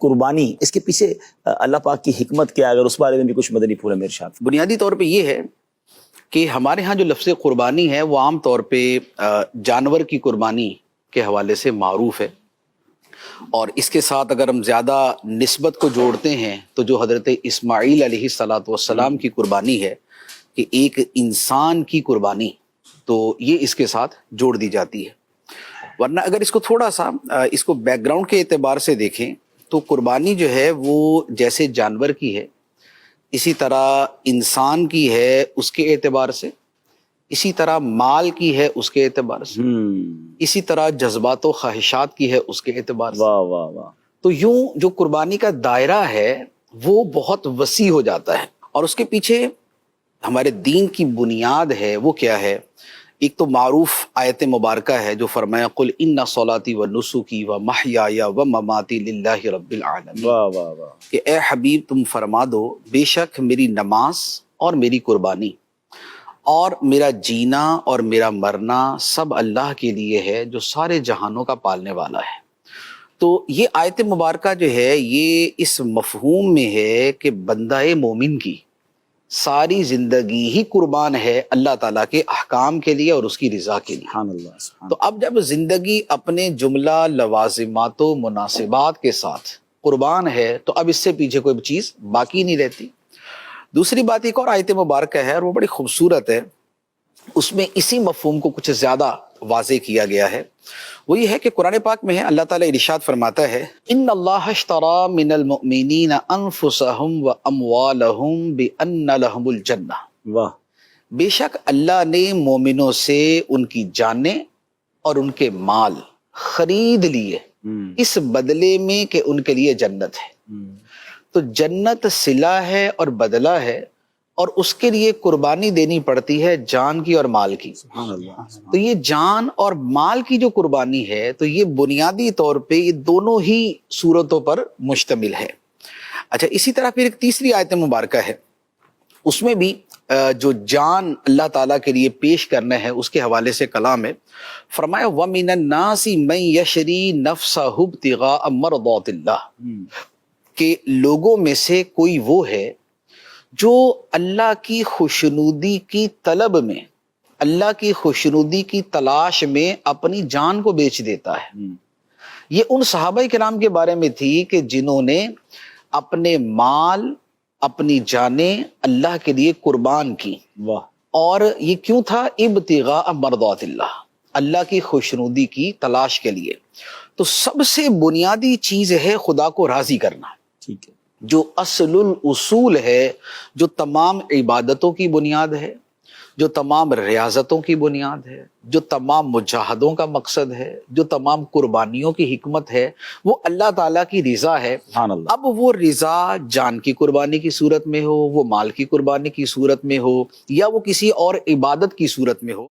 قربانی، اس کے پیچھے اللہ پاک کی حکمت کیا ہے؟ اگر اس بارے میں بھی کچھ مدنی پھول میں ارشاد۔ بنیادی طور پہ یہ ہے کہ ہمارے ہاں جو لفظ قربانی ہے وہ عام طور پہ جانور کی قربانی کے حوالے سے معروف ہے، اور اس کے ساتھ اگر ہم زیادہ نسبت کو جوڑتے ہیں تو جو حضرت اسماعیل علیہ السلام کی قربانی ہے کہ ایک انسان کی قربانی، تو یہ اس کے ساتھ جوڑ دی جاتی ہے۔ ورنہ اگر اس کو تھوڑا سا اس کو بیک گراؤنڈ کے اعتبار سے دیکھیں تو قربانی جو ہے وہ جیسے جانور کی ہے، اسی طرح انسان کی ہے اس کے اعتبار سے، اسی طرح مال کی ہے اس کے اعتبار سے، اسی طرح جذبات و خواہشات کی ہے اس کے اعتبار سے۔ واہ واہ واہ۔ تو یوں جو قربانی کا دائرہ ہے وہ بہت وسیع ہو جاتا ہے، اور اس کے پیچھے ہمارے دین کی بنیاد ہے وہ کیا ہے؟ ایک تو معروف آیت مبارکہ ہے جو فرمایا قل ان صلاتی و نسکی و محیای و مماتی للہ رب العالمین، واہ واہ واہ۔ کہ اے حبیب تم فرما دو بے شک میری نماز اور میری قربانی اور میرا جینا اور میرا مرنا سب اللہ کے لیے ہے جو سارے جہانوں کا پالنے والا ہے۔ تو یہ آیت مبارکہ جو ہے یہ اس مفہوم میں ہے کہ بندہ مومن کی ساری زندگی ہی قربان ہے اللہ تعالیٰ کے احکام کے لیے اور اس کی رضا کے لیے۔ سبحان اللہ، سبحان تو اب جب زندگی اپنے جملہ لوازمات و مناسبات کے ساتھ قربان ہے تو اب اس سے پیچھے کوئی چیز باقی نہیں رہتی۔ دوسری بات ایک اور آیت مبارکہ ہے اور وہ بڑی خوبصورت ہے، اس میں اسی مفہوم کو کچھ زیادہ واضح کیا گیا ہے۔ وہ یہ ہے کہ قرآن پاک میں ہے اللہ تعالیٰ ارشاد فرماتا ہے ان اللہ اشتری من المؤمنین انفسهم واموالهم بان لهم الجنہ، واہ۔ بے شک اللہ نے مومنوں سے ان کی جانیں اور ان کے مال خرید لیے اس بدلے میں کہ ان کے لیے جنت ہے۔ تو جنت صلہ ہے اور بدلہ ہے، اور اس کے لیے قربانی دینی پڑتی ہے جان کی اور مال کی۔ سبحان اللہ۔ تو یہ جان اور مال کی جو قربانی ہے تو یہ بنیادی طور پہ یہ دونوں ہی صورتوں پر مشتمل ہے۔ اچھا، اسی طرح پھر ایک تیسری آیت مبارکہ ہے، اس میں بھی جو جان اللہ تعالیٰ کے لیے پیش کرنا ہے اس کے حوالے سے کلام ہے۔ فرمایا وَمِنَ النَّاسِ مَن يَشْرِي نَفْسَهُ ابْتِغَاءَ مَرْضَاتِ اللَّهِ، کہ لوگوں میں سے کوئی وہ ہے جو اللہ کی خوشنودی کی طلب میں، اللہ کی خوشنودی کی تلاش میں اپنی جان کو بیچ دیتا ہے۔ یہ ان صحابہ کرام کے بارے میں تھی کہ جنہوں نے اپنے مال، اپنی جانیں اللہ کے لیے قربان کی، واہ۔ اور یہ کیوں تھا؟ ابتغاء مرضات اللہ، اللہ کی خوشنودی کی تلاش کے لیے۔ تو سب سے بنیادی چیز ہے خدا کو راضی کرنا، ٹھیک ہے، جو اصل الاصول ہے، جو تمام عبادتوں کی بنیاد ہے، جو تمام ریاضتوں کی بنیاد ہے، جو تمام مجاہدوں کا مقصد ہے، جو تمام قربانیوں کی حکمت ہے، وہ اللہ تعالیٰ کی رضا ہے۔ سبحان اللہ۔ اب وہ رضا جان کی قربانی کی صورت میں ہو، وہ مال کی قربانی کی صورت میں ہو، یا وہ کسی اور عبادت کی صورت میں ہو۔